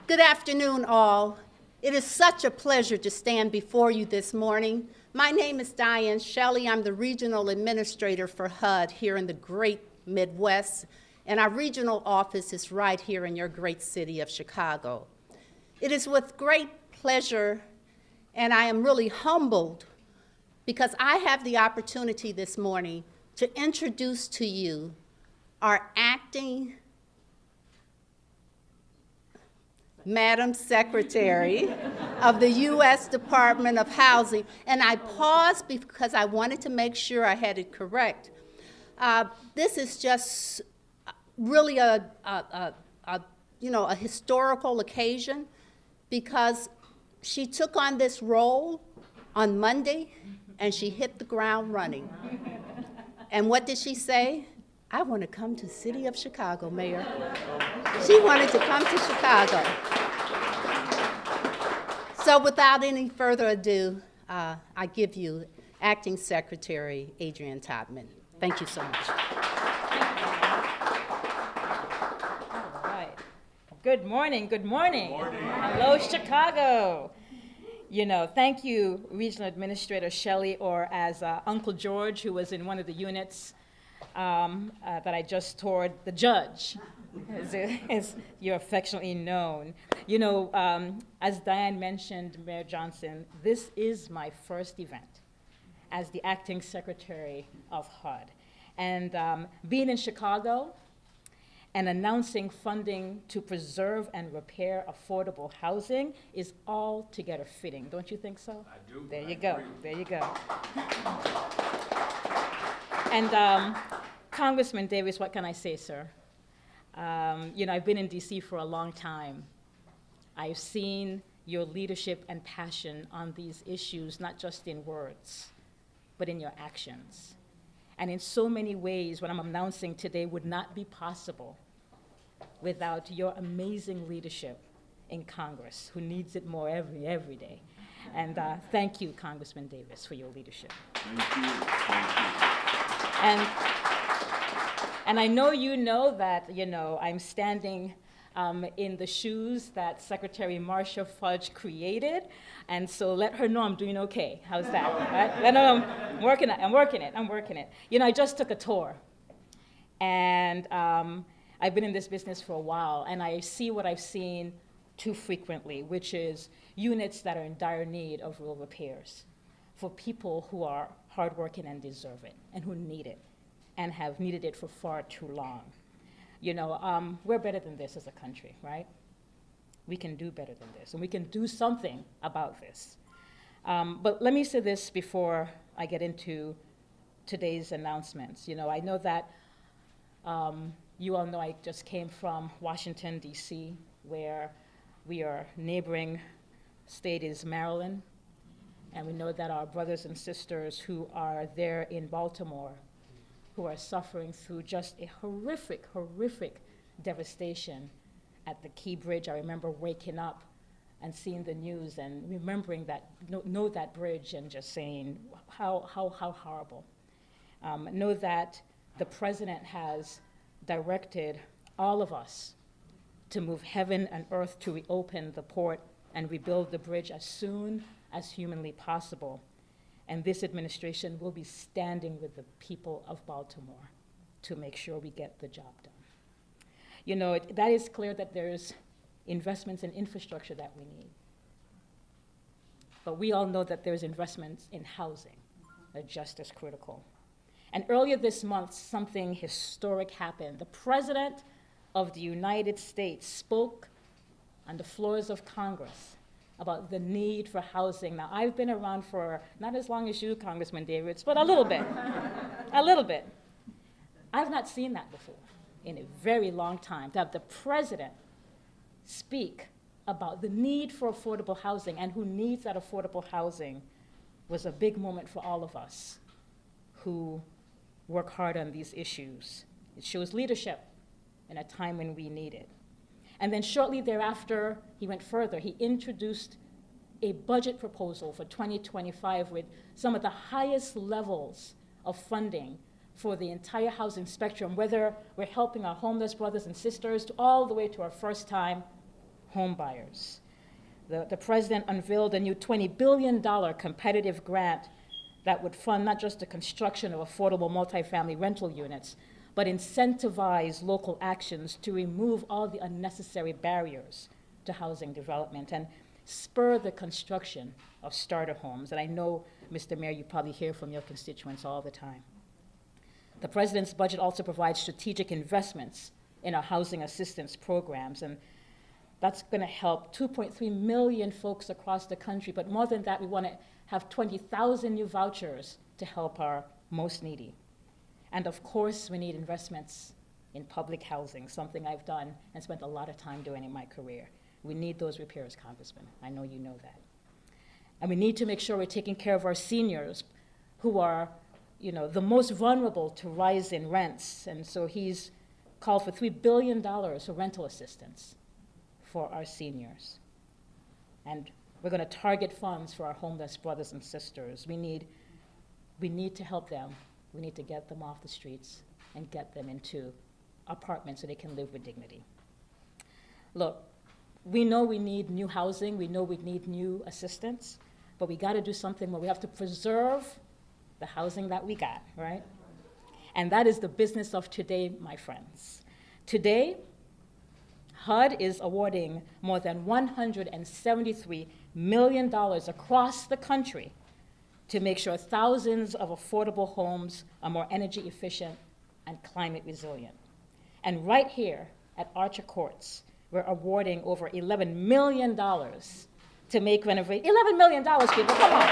Good afternoon, all. It is such a pleasure to stand before you this morning. My name is Diane Shelley. I'm the Regional Administrator for HUD here in the great Midwest, and our regional office is right here in your great city of Chicago. It is with great pleasure, and I am really humbled because I have the opportunity this morning to introduce to you our acting Madam Secretary of the U.S. Department of Housing. And I paused because I wanted to make sure I had it correct. This is just really a historical occasion because she took on this role on Monday and she hit the ground running. And what did she say? I want to come to the city of Chicago, Mayor. She wanted to come to Chicago. So without any further ado, I give you Acting Secretary Adrienne Todman. Thank you so much. All right. Good morning, good morning. Good morning. Hello, Chicago. You know, thank you, Regional Administrator Shelley, or as Uncle George, who was in one of the units that I just toured, the judge, as you're affectionately known. You know, as Diane mentioned, Mayor Johnson, this is my first event as the Acting Secretary of HUD. And being in Chicago and announcing funding to preserve and repair affordable housing is altogether fitting. Don't you think so? I do. There you go. There you go. And Congressman Davis, what can I say, sir? You know, I've been in D.C. for a long time. I've seen your leadership and passion on these issues, not just in words, but in your actions. And in so many ways, what I'm announcing today would not be possible without your amazing leadership in Congress, who needs it more every day. And thank you, Congressman Davis, for your leadership. Thank you. Thank you. And I know you know that, you know, I'm standing in the shoes that Secretary Marcia Fudge created, and so let her know I'm doing okay. How's that? Right? Let her know I'm working it. You know, I just took a tour, and I've been in this business for a while, and I see what I've seen too frequently, which is units that are in dire need of real repairs for people who are hardworking and deserve it, and who need it, and have needed it for far too long. You know, we're better than this as a country, right? We can do better than this, and we can do something about this. But let me say this before I get into today's announcements. You know, I know that you all know I just came from Washington, D.C., where our neighboring state is Maryland, and we know that our brothers and sisters who are there in Baltimore, who are suffering through just a horrific devastation at the Key Bridge. I remember waking up and seeing the news and remembering that, know that bridge and just saying how horrible. Know that the president has directed all of us to move heaven and earth to reopen the port and rebuild the bridge as soon as humanly possible. And this administration will be standing with the people of Baltimore to make sure we get the job done. You know, that is clear that there's investments in infrastructure that we need. But we all know that there's investments in housing that are just as critical. And earlier this month, something historic happened. The President of the United States spoke on the floors of Congress about the need for housing. Now, I've been around for not as long as you, Congressman Davis, but a little bit, a little bit. I've not seen that before in a very long time, to have the president speak about the need for affordable housing and who needs that affordable housing was a big moment for all of us who work hard on these issues. It shows leadership in a time when we need it. And then shortly thereafter, he went further. He introduced a budget proposal for 2025 with some of the highest levels of funding for the entire housing spectrum, whether we're helping our homeless brothers and sisters all the way to our first-time home buyers. The president unveiled a new $20 billion competitive grant that would fund not just the construction of affordable multifamily rental units, but incentivize local actions to remove all the unnecessary barriers to housing development and spur the construction of starter homes. And I know, Mr. Mayor, you probably hear from your constituents all the time. The president's budget also provides strategic investments in our housing assistance programs, and that's going to help 2.3 million folks across the country. But more than that, we want to have 20,000 new vouchers to help our most needy. And of course, we need investments in public housing, something I've done and spent a lot of time doing in my career. We need those repairs, Congressman. I know you know that. And we need to make sure we're taking care of our seniors who are, the most vulnerable to rise in rents. And so he's called for $3 billion for rental assistance for our seniors. And we're going to target funds for our homeless brothers and sisters. We need to help them. We need to get them off the streets and get them into apartments so they can live with dignity. Look, we know we need new housing. We know we need new assistance. But we got to do something where we have to preserve the housing that we got, right? And that is the business of today, my friends. Today, HUD is awarding more than $173 million across the country to make sure thousands of affordable homes are more energy efficient and climate resilient. And right here at Archer Courts, we're awarding over $11 million to make renovations. $11 million, people, come on.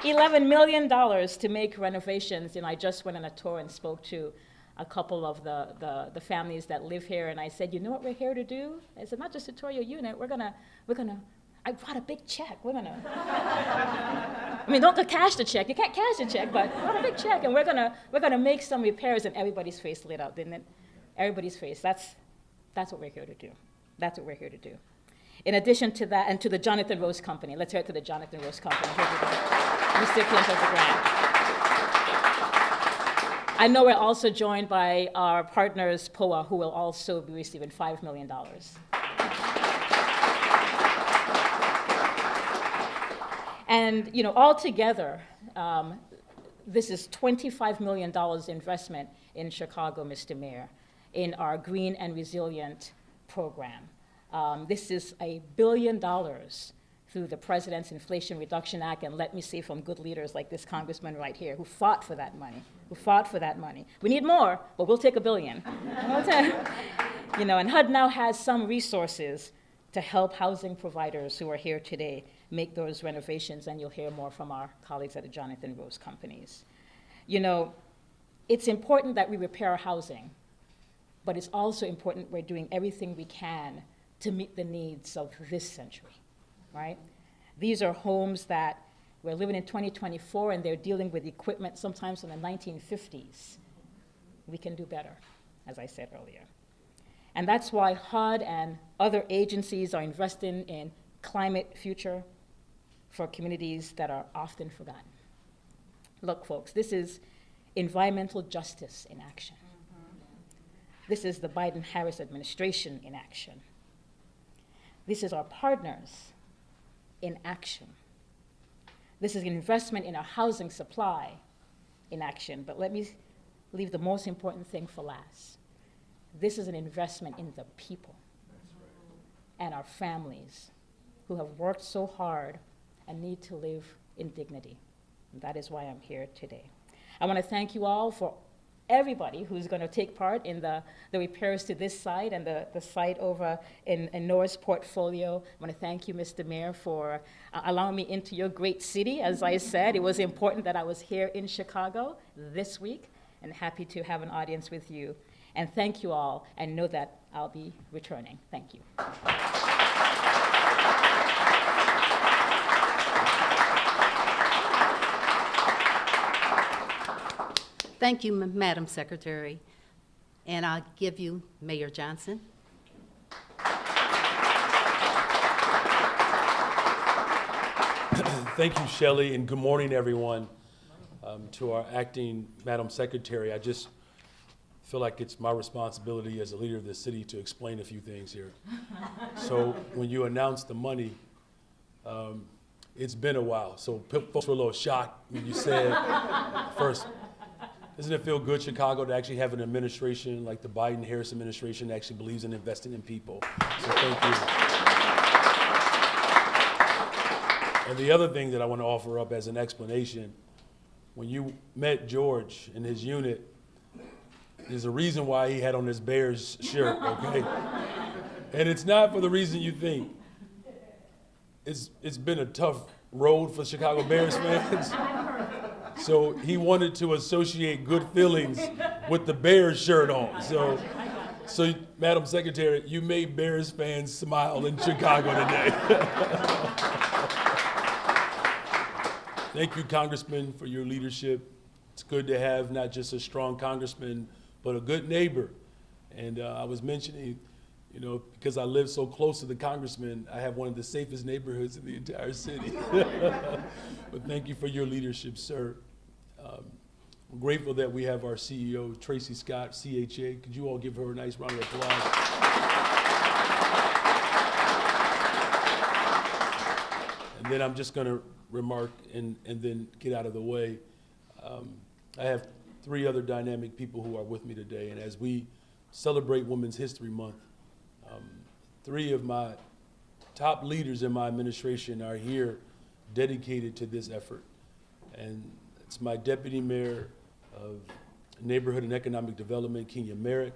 $11 million to make renovations. I just went on a tour and spoke to a couple of the families that live here, and I said, you know what we're here to do? I said, not just to tour your unit, I brought a big check. Don't cash the check. You can't cash the check, but I brought a big check, and we're gonna make some repairs, and everybody's face lit up, didn't it? Everybody's face. That's what we're here to do. That's what we're here to do. In addition to that, and to the Jonathan Rose Company, let's hear it to the Jonathan Rose Company, recipient of the grant. I know we're also joined by our partners, POA, who will also be receiving $5 million. And altogether, this is $25 million investment in Chicago, Mr. Mayor, in our Green and Resilient program. This is $1 billion through the President's Inflation Reduction Act, and let me say from good leaders like this congressman right here who fought for that money, We need more, but we'll take $1 billion. And HUD now has some resources to help housing providers who are here today make those renovations, and you'll hear more from our colleagues at the Jonathan Rose Companies. It's important that we repair our housing, but it's also important we're doing everything we can to meet the needs of this century, right? These are homes that we're living in 2024, and they're dealing with equipment sometimes from the 1950s. We can do better, as I said earlier. And that's why HUD and other agencies are investing in climate future for communities that are often forgotten. Look, folks, this is environmental justice in action. This is the Biden-Harris administration in action. This is our partners in action. This is an investment in our housing supply in action. But let me leave the most important thing for last. This is an investment in the people and our families who have worked so hard and need to live in dignity. And that is why I'm here today. I want to thank you all for everybody who's going to take part in the repairs to this site and the site over in Noah's portfolio. I want to thank you, Mr. Mayor, for allowing me into your great city. As I said, it was important that I was here in Chicago this week, and happy to have an audience with you. And thank you all, and know that I'll be returning. Thank you. Thank you, Madam Secretary. And I'll give you Mayor Johnson. Thank you, Shelley, and good morning, everyone. To our acting Madam Secretary, I just feel like it's my responsibility as a leader of this city to explain a few things here. So when you announced the money, it's been a while. So folks were a little shocked when you said first, doesn't it feel good, Chicago, to actually have an administration like the Biden-Harris administration that actually believes in investing in people? So thank you. And the other thing that I want to offer up as an explanation, when you met George and his unit, there's a reason why he had on his Bears shirt, okay? And it's not for the reason you think. It's been a tough road for Chicago Bears fans. So he wanted to associate good feelings with the Bears shirt on. So Madam Secretary, you made Bears fans smile in Chicago today. Thank you, Congressman, for your leadership. It's good to have not just a strong congressman, but a good neighbor. And I was mentioning, you know, because I live so close to the congressman, I have one of the safest neighborhoods in the entire city. But thank you for your leadership, sir. I'm grateful that we have our CEO, Tracy Scott, CHA. Could you all give her a nice round of applause? And then I'm just going to remark and then get out of the way. I have 3 other dynamic people who are with me today, and as we celebrate Women's History Month, 3 of my top leaders in my administration are here dedicated to this effort. And it's my Deputy Mayor of Neighborhood and Economic Development, Kenya Merritt.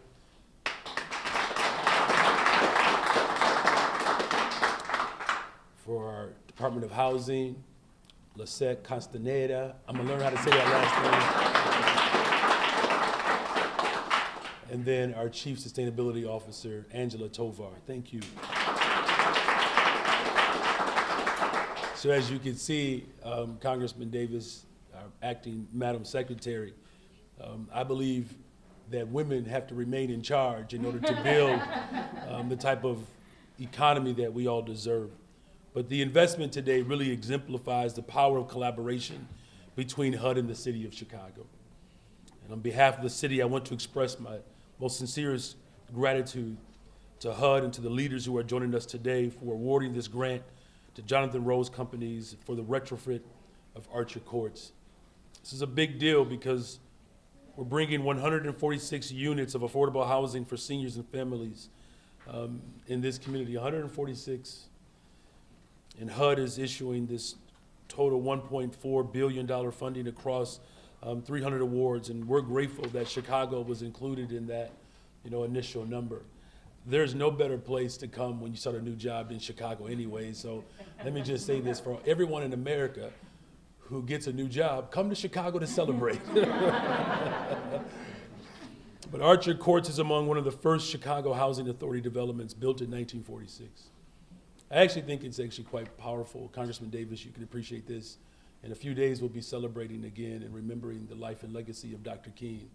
For our Department of Housing, Lisette Castaneda. I'm gonna learn how to say that last name. And then our Chief Sustainability Officer, Angela Tovar. Thank you. So as you can see, Congressman Davis, our acting Madam Secretary, I believe that women have to remain in charge in order to build the type of economy that we all deserve. But the investment today really exemplifies the power of collaboration between HUD and the city of Chicago. And on behalf of the city, I want to express my most sincerest gratitude to HUD and to the leaders who are joining us today for awarding this grant to Jonathan Rose Companies for the retrofit of Archer Courts. This is a big deal because we're bringing 146 units of affordable housing for seniors and families in this community, 146. And HUD is issuing this total $1.4 billion funding across 300 awards, and we're grateful that Chicago was included in that, initial number. There's no better place to come when you start a new job than Chicago anyway, so let me just say this for everyone in America who gets a new job, come to Chicago to celebrate. But Archer Courts is among one of the first Chicago Housing Authority developments built in 1946. I actually think it's actually quite powerful. Congressman Davis, you can appreciate this. In a few days, we'll be celebrating again and remembering the life and legacy of Dr. King.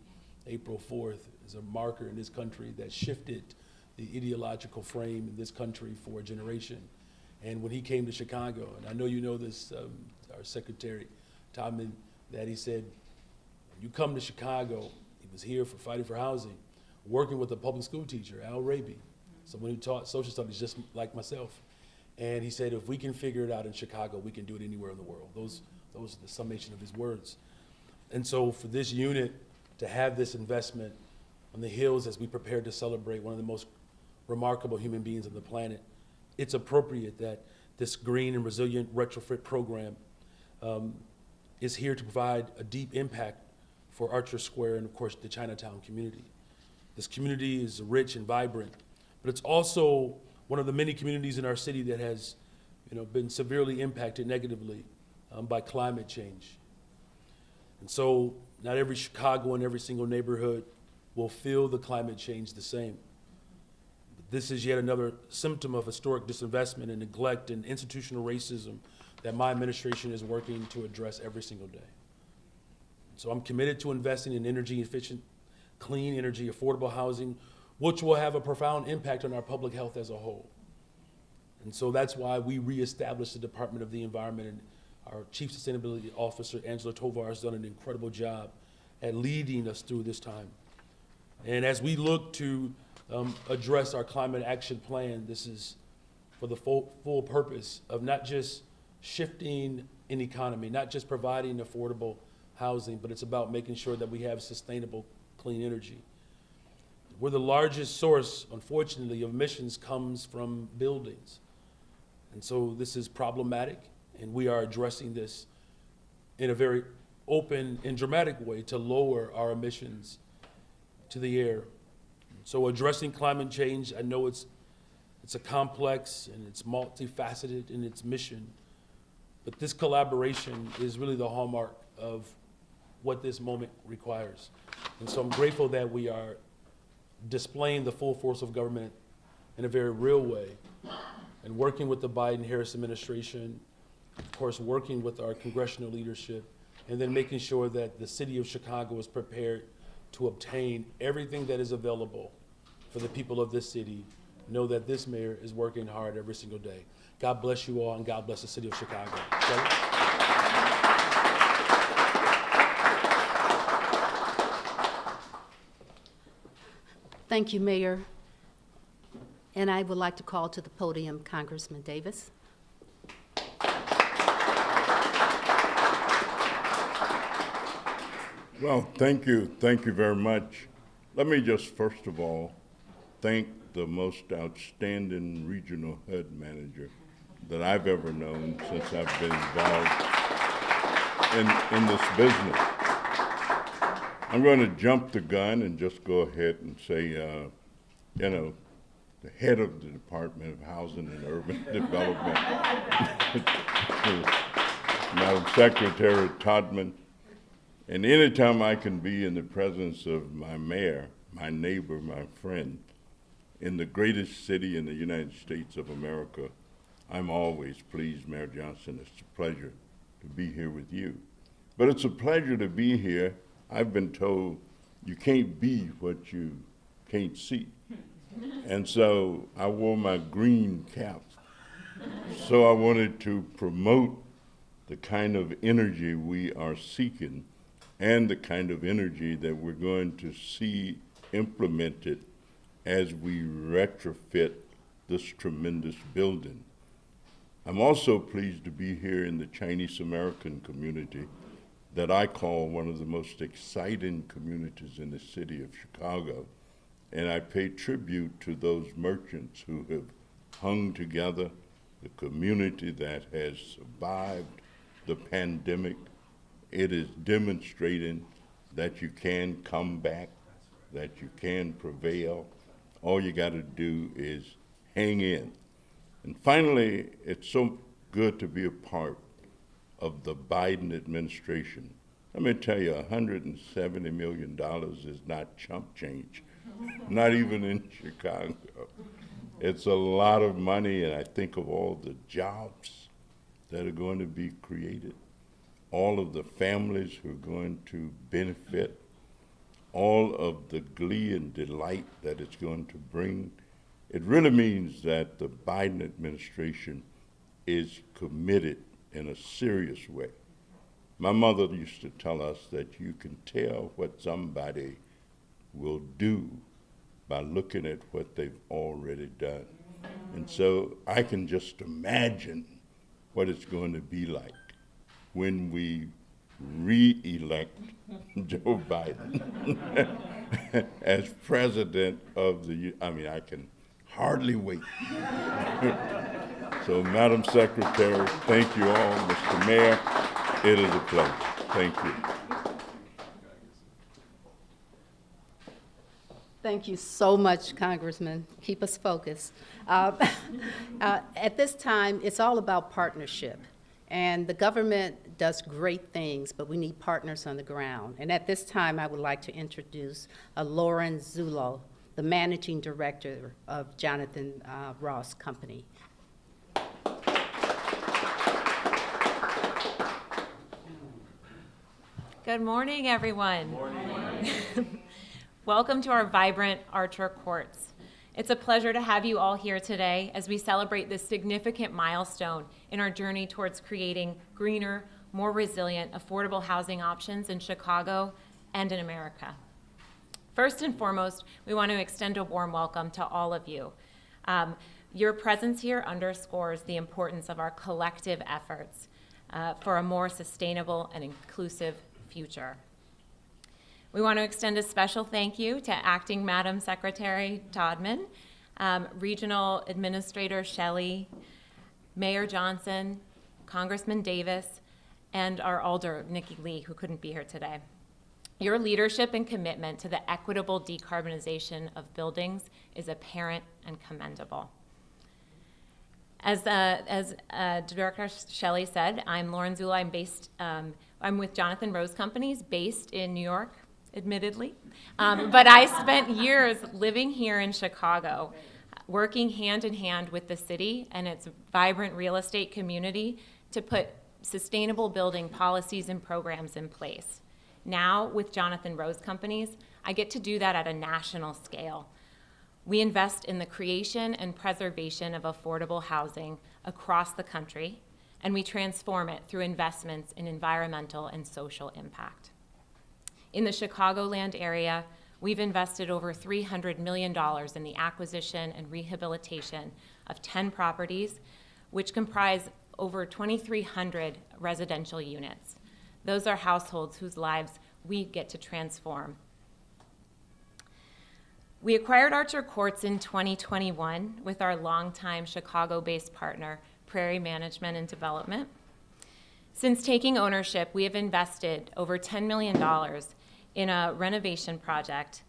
April 4th is a marker in this country that shifted the ideological frame in this country for a generation. And when he came to Chicago, and I know you know this, our Secretary Todman, that he said, when you come to Chicago, he was here for fighting for housing, working with a public school teacher, Al Raby, someone who taught social studies just like myself. And he said, if we can figure it out in Chicago, we can do it anywhere in the world. Those are the summation of his words. And so for this unit to have this investment on the hills as we prepare to celebrate one of the most remarkable human beings on the planet, it's appropriate that this green and resilient retrofit program is here to provide a deep impact for Archer Square and, of course, the Chinatown community. This community is rich and vibrant, but it's also one of the many communities in our city that has been severely impacted negatively by climate change. And so not every Chicagoan, every single neighborhood will feel the climate change the same. But this is yet another symptom of historic disinvestment and neglect and institutional racism that my administration is working to address every single day. So I'm committed to investing in energy efficient, clean energy, affordable housing, which will have a profound impact on our public health as a whole. And so that's why we reestablished the Department of the Environment, and our Chief Sustainability Officer, Angela Tovar, has done an incredible job at leading us through this time. And as we look to address our climate action plan, this is for the full purpose of not just shifting an economy, not just providing affordable housing, but it's about making sure that we have sustainable, clean energy. We're the largest source, unfortunately, of emissions comes from buildings. And so this is problematic, and we are addressing this in a very open and dramatic way to lower our emissions to the air. So addressing climate change, I know it's a complex and it's multifaceted in its mission, but this collaboration is really the hallmark of what this moment requires. And so I'm grateful that we are displaying the full force of government in a very real way and working with the Biden-Harris administration, of course, working with our congressional leadership, and then making sure that the city of Chicago is prepared to obtain everything that is available for the people of this city. Know that this mayor is working hard every single day. God bless you all, and God bless the city of Chicago. Kelly? Thank you, Mayor. And I would like to call to the podium Congressman Davis. Well, thank you very much. Let me just first of all thank the most outstanding regional HUD manager that I've ever known since I've been involved in this business. I'm going to jump the gun and just go ahead and say, the head of the Department of Housing and Urban Development, Madam Secretary Todman, and anytime I can be in the presence of my mayor, my neighbor, my friend, in the greatest city in the United States of America, I'm always pleased, Mayor Johnson. It's a pleasure to be here with you. But it's a pleasure to be here. I've been told you can't be what you can't see. And so I wore my green cap. So I wanted to promote the kind of energy we are seeking and the kind of energy that we're going to see implemented as we retrofit this tremendous building. I'm also pleased to be here in the Chinese American community that I call one of the most exciting communities in the city of Chicago. And I pay tribute to those merchants who have hung together, the community that has survived the pandemic. It is demonstrating that you can come back, that you can prevail. All you got to do is hang in. And finally, it's so good to be a part of the Biden administration. Let me tell you, $170 million is not chump change, not even in Chicago. It's a lot of money, and I think of all the jobs that are going to be created, all of the families who are going to benefit, all of the glee and delight that it's going to bring. It really means that the Biden administration is committed in a serious way. My mother used to tell us that you can tell what somebody will do by looking at what they've already done. And so I can just imagine what it's going to be like when we re-elect Joe Biden as president of the, I can hardly wait. So, Madam Secretary, thank you all. Mr. Mayor, it is a pleasure. Thank you. Thank you so much, Congressman. Keep us focused. At this time, it's all about partnership. And the government does great things, but we need partners on the ground. And at this time, I would like to introduce Lauren Zullo, the managing director of Jonathan Ross Company. Good morning, everyone. Good morning. Welcome to our vibrant Archer Courts. It's a pleasure to have you all here today as we celebrate this significant milestone in our journey towards creating greener, more resilient, affordable housing options in Chicago and in America. First and foremost, we want to extend a warm welcome to all of you. Your presence here underscores the importance of our collective efforts for a more sustainable and inclusive future. We want to extend a special thank you to Acting Madam Secretary Todman, Regional Administrator Shelley, Mayor Johnson, Congressman Davis, and our Alder, Nikki Lee, who couldn't be here today. Your leadership and commitment to the equitable decarbonization of buildings is apparent and commendable. As Director Shelley said, I'm Lauren Zula. I'm with Jonathan Rose Companies, based in New York, admittedly. But I spent years living here in Chicago, working hand in hand with the city and its vibrant real estate community to put sustainable building policies and programs in place. Now, with Jonathan Rose Companies, I get to do that at a national scale. We invest in the creation and preservation of affordable housing across the country, and we transform it through investments in environmental and social impact. In the Chicagoland area, we've invested over $300 million in the acquisition and rehabilitation of 10 properties, which comprise over 2,300 residential units. Those are households whose lives we get to transform. We acquired Archer Courts in 2021 with our longtime Chicago-based partner, Prairie Management and Development. Since taking ownership, we have invested over $10 million in a renovation project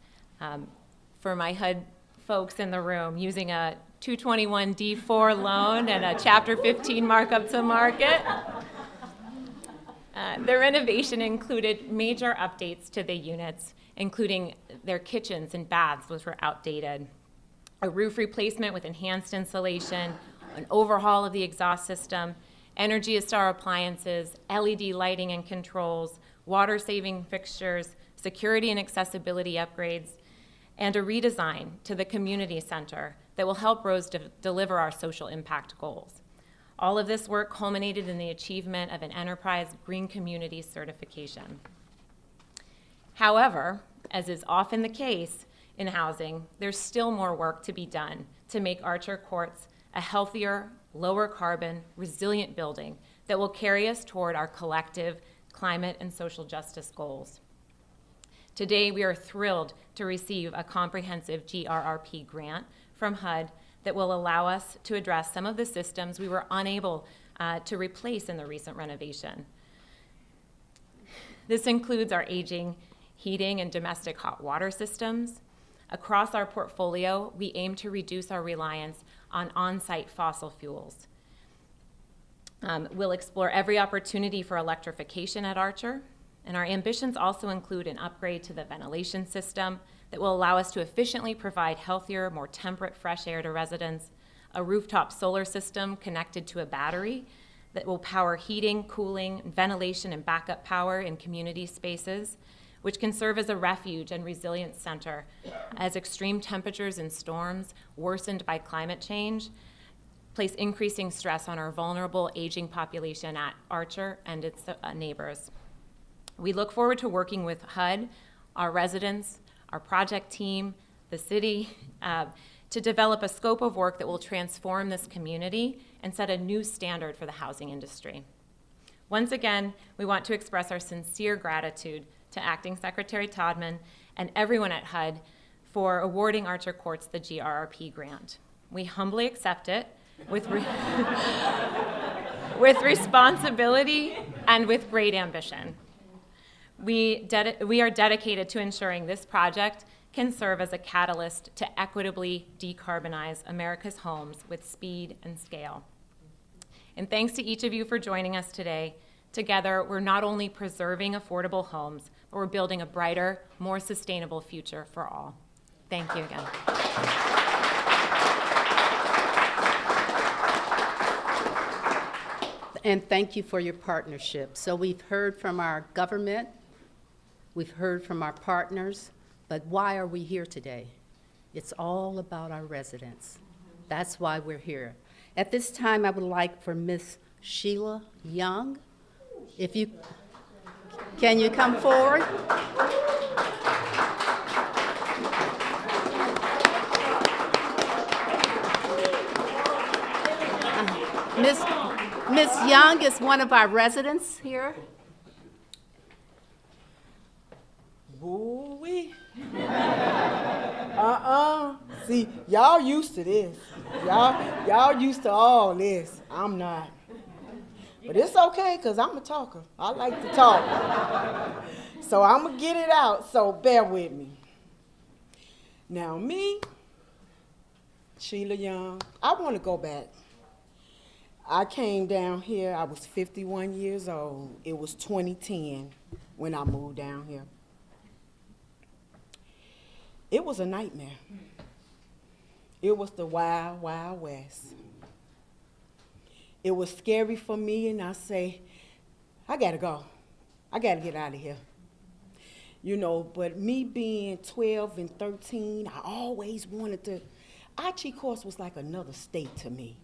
for my HUD folks in the room, using a 221D4 loan and a Chapter 15 markup to market. The renovation included major updates to the units, including their kitchens and baths, which were outdated, a roof replacement with enhanced insulation, an overhaul of the exhaust system, Energy Star appliances, LED lighting and controls, water-saving fixtures, security and accessibility upgrades, and a redesign to the community center that will help Rose deliver our social impact goals. All of this work culminated in the achievement of an Enterprise Green Community certification. However, as is often the case in housing, there's still more work to be done to make Archer Courts a healthier, lower carbon, resilient building that will carry us toward our collective climate and social justice goals. Today, we are thrilled to receive a comprehensive GRRP grant from HUD that will allow us to address some of the systems we were unable to replace in the recent renovation. This includes our aging heating and domestic hot water systems. Across our portfolio, we aim to reduce our reliance on on-site fossil fuels. We'll explore every opportunity for electrification at Archer, and our ambitions also include an upgrade to the ventilation system that will allow us to efficiently provide healthier, more temperate fresh air to residents, a rooftop solar system connected to a battery that will power heating, cooling, ventilation, and backup power in community spaces, which can serve as a refuge and resilience center as extreme temperatures and storms worsened by climate change place increasing stress on our vulnerable aging population at Archer and its neighbors. We look forward to working with HUD, our residents, our project team, the city, to develop a scope of work that will transform this community and set a new standard for the housing industry. Once again, we want to express our sincere gratitude to Acting Secretary Todman and everyone at HUD for awarding Archer Courts the GRRP grant. We humbly accept it with responsibility and with great ambition. We are dedicated to ensuring this project can serve as a catalyst to equitably decarbonize America's homes with speed and scale. And thanks to each of you for joining us today. Together, we're not only preserving affordable homes, but we're building a brighter, more sustainable future for all. Thank you again. And thank you for your partnership. So we've heard from our government, we've heard from our partners, but why are we here today? It's all about our residents. That's why we're here. At this time, I would like for Ms. Sheila Young, can you come forward? Miss Young is one of our residents here. Woo-wee. See, y'all used to this. Y'all used to all this. I'm not. But it's okay, because I'm a talker. I like to talk. So I'm going to get it out, so bear with me. Now me, Sheila Young, I want to go back. I came down here, I was 51 years old. It was 2010 when I moved down here. It was a nightmare. It was the wild, wild west. It was scary for me, and I say, I gotta go. I gotta get out of here. You know, but me being 12 and 13, I always wanted to, Archie course was like another state to me.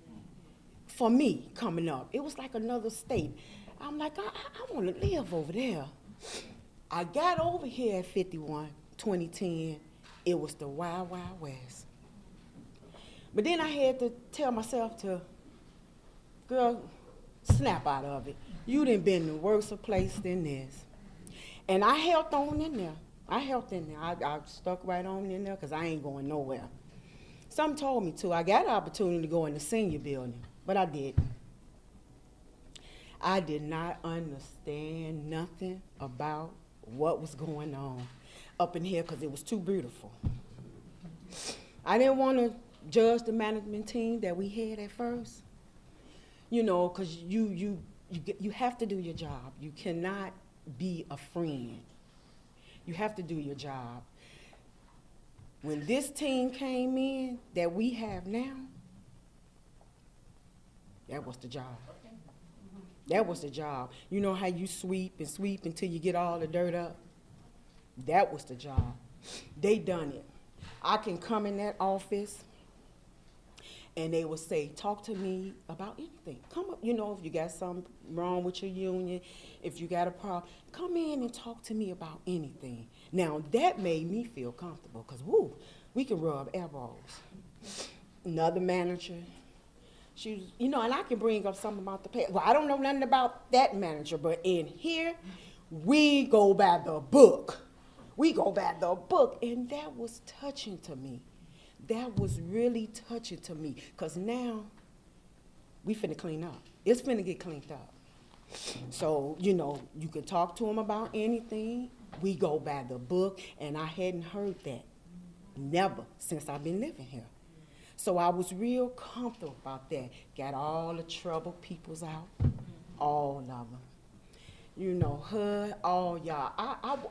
For me, coming up, it was like another state. I'm like, I want to live over there. I got over here at 51, 2010. It was the wild, wild west. But then I had to tell myself to, girl, snap out of it. You done been in a worse place than this. And I held on in there. I stuck right on in there because I ain't going nowhere. Some told me to. I got an opportunity to go in the senior building, but I didn't. I did not understand nothing about what was going on up in here because it was too beautiful. I didn't want to judge the management team that we had at first, you know, because you have to do your job. You cannot be a friend. You have to do your job. When this team came in that we have now, that was the job. That was the job. You know how you sweep and sweep until you get all the dirt up? That was the job. They done it. I can come in that office and they would say, talk to me about anything. Come up, you know, if you got something wrong with your union, if you got a problem, come in and talk to me about anything. Now, that made me feel comfortable because, whoo, we can rub elbows. Another manager, she was, you know, and I can bring up something about the past. Well, I don't know nothing about that manager, but in here, we go by the book. We go by the book, and that was touching to me. That was really touching to me, because now we finna clean up. It's finna get cleaned up. So, you know, you can talk to them about anything. We go by the book, and I hadn't heard that. Never since I've been living here. So I was real comfortable about that. Got all the troubled peoples out, all of them. You know, HUD, all y'all.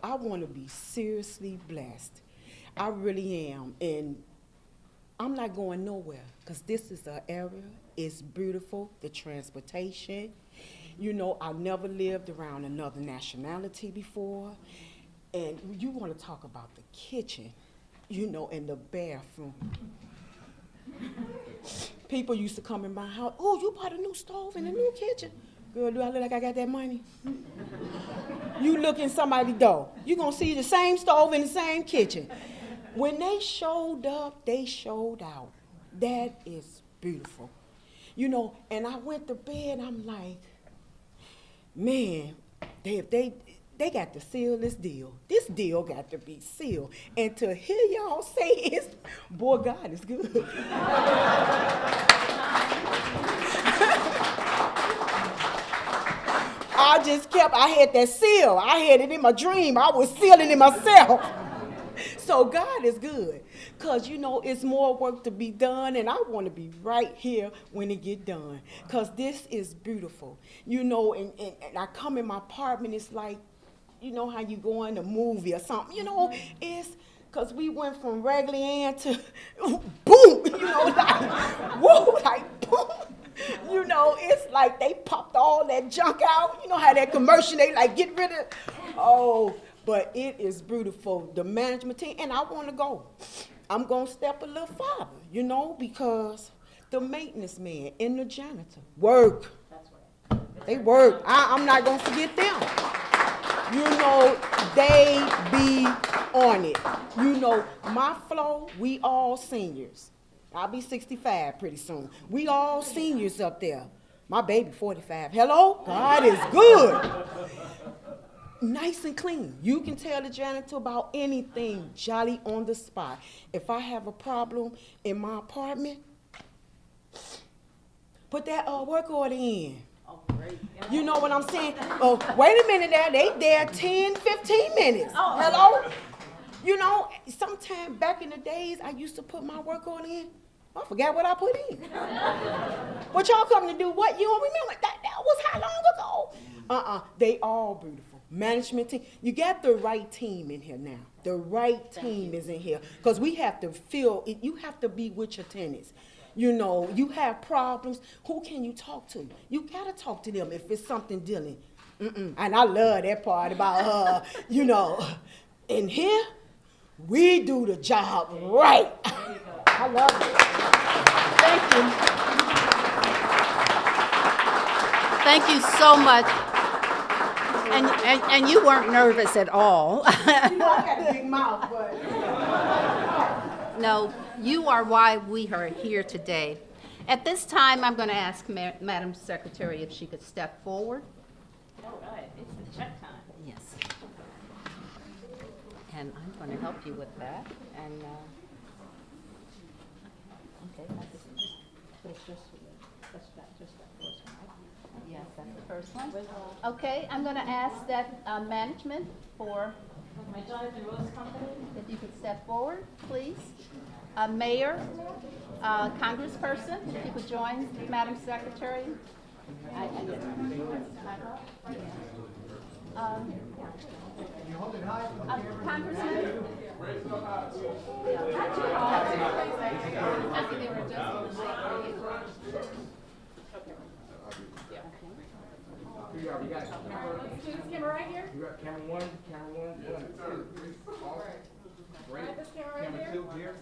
I want to be seriously blessed. I really am. And I'm not going nowhere because this is an area. It's beautiful, the transportation. You know, I never lived around another nationality before. And you want to talk about the kitchen, you know, and the bathroom. People used to come in my house, oh, you bought a new stove and a new kitchen. Girl, do I look like I got that money? You look in somebody's door, you're going to see the same stove in the same kitchen. When they showed up, they showed out. That is beautiful. You know, and I went to bed, I'm like, man, they got to seal this deal. This deal got to be sealed. And to hear y'all say it's, boy, God is good. I had that seal. I had it in my dream. I was sealing it myself. So God is good. Because, you know, it's more work to be done, and I want to be right here when it get done. Because this is beautiful. You know, and I come in my apartment, it's like, you know how you go in a movie or something. You know, it's because we went from Raggedy Ann to boom, you know, like, whoa, like boom. You know, it's like they popped all that junk out. You know how that commercial, they like get rid of, oh, but it is beautiful. The management team, and I want to go. I'm going to step a little farther, you know, because the maintenance man and the janitor work. That's right. They work. I'm not going to forget them. You know, they be on it. You know, my flow, we all seniors. I'll be 65 pretty soon. We all seniors up there. My baby 45. Hello? God is good. Nice and clean. You can tell the janitor about anything, jolly on the spot. If I have a problem in my apartment, put that work order in. Oh, great. You know what I'm saying? Oh, wait a minute there. They there 10, 15 minutes. Oh. Hello? You know, sometime back in the days, I used to put my work order in. I forgot what I put in. What y'all coming to do? What? You don't remember? That was how long ago? They all beautiful. Management team. You got the right team in here now. The right team is in here. Because we have to feel, you have to be with your tenants. You know, you have problems. Who can you talk to? You got to talk to them if it's something dealing. And I love that part about her, you know. In here, we do the job right. I love it. Thank you so much. And you weren't nervous at all. You know, I got a big mouth, but. No, you are why we are here today. At this time, I'm going to ask Madam Secretary if she could step forward. All right, it's the check time. Yes. And I'm going to help you with that. And okay, that's just that first one, right? Yes, that's the first one. Okay, I'm going to ask that management for, My Jonathan Rose Company. if you could step forward, please. Mayor, Congressperson, if you could join Madam Secretary. Congressman. Camera right here? You got camera one, two. All right. Great. This camera right Camera here? two here.